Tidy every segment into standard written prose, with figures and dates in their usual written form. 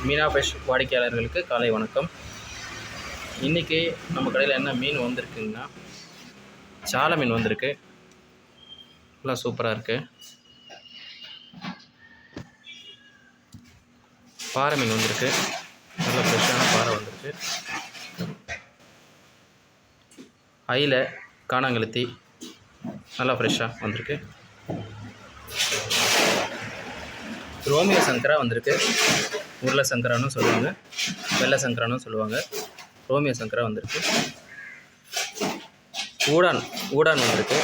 Meena fish வாடிக்கையாளர்களுக்கு காலை வணக்கம். இன்றைக்கி நம்ம கடையில் என்ன மீன் வந்திருக்குங்கன்னா, சால மீன் வந்திருக்கு. நல்லா சூப்பராக இருக்குது. பாறை மீன் வந்திருக்கு. நல்ல ஃப்ரெஷ்ஷான பாறை வந்திருக்கு. ஐல காணாங்கழுத்தி நல்லா ஃப்ரெஷ்ஷாக வந்திருக்கு. ரோமியோ சங்கரா வந்திருக்கு. உருளை சங்கரான்னு சொல்லுவாங்க, வெள்ளை சங்கரான்னு சொல்லுவாங்க. ரோமியோ சங்கரா வந்திருக்கு. ஊடான் வந்திருக்கு.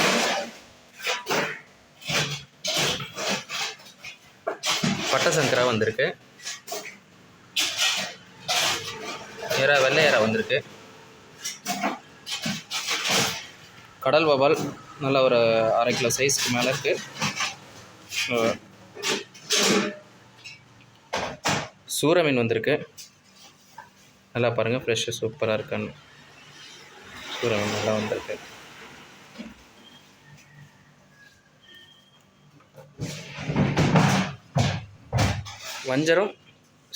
பட்டை சங்கரா வந்திருக்கு. வெள்ளை எறா வந்திருக்கு. கடல் வவால் நல்லா ஒரு 1/2 கிலோ சைஸ்க்கு மேலே இருக்குது. சூர மீன் வந்திருக்கு. நல்லா பாருங்கள், ஃப்ரெஷ்ஷு சூப்பராக இருக்கான்னு. சூர மீன் நல்லா வந்திருக்கு. வஞ்சரம்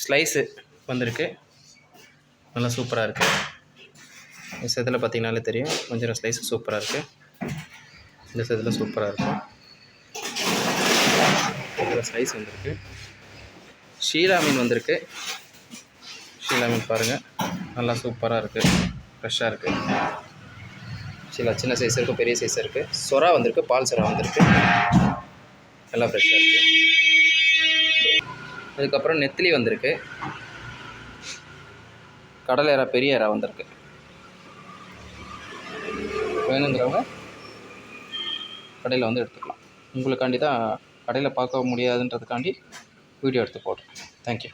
ஸ்லைஸு வந்திருக்கு. நல்லா சூப்பராக இருக்குது. இந்த செதில் பார்த்திங்கனாலே தெரியும், வஞ்சரம் ஸ்லைஸு சூப்பராக இருக்குது. இந்த செதில் சூப்பராக இருக்கும். இதில் ஸ்லைஸ் வந்திருக்கு. ஷீலா மீன் வந்திருக்கு. ஷீலா மீன் பாருங்கள், நல்லா சூப்பராக இருக்குது, ஃப்ரெஷ்ஷாக இருக்குது. ஷீலா சின்ன சைஸ் இருக்குது, பெரிய சைஸ் இருக்குது. சொரா வந்திருக்கு, பால் சொரா வந்திருக்கு. நல்லா ஃப்ரெஷ்ஷாக இருக்குது. அதுக்கப்புறம் நெத்திலி வந்திருக்கு. கடல் எறா பெரிய எறா வந்திருக்கு. வேணுங்கிறவங்க கடையில் வந்து எடுத்துக்கலாம். உங்களுக்காண்டி தான் கடையில் பார்க்க முடியாதுன்றதுக்காண்டி வீடியோ எடுத்து போடுறேன். தேங்க்யூ.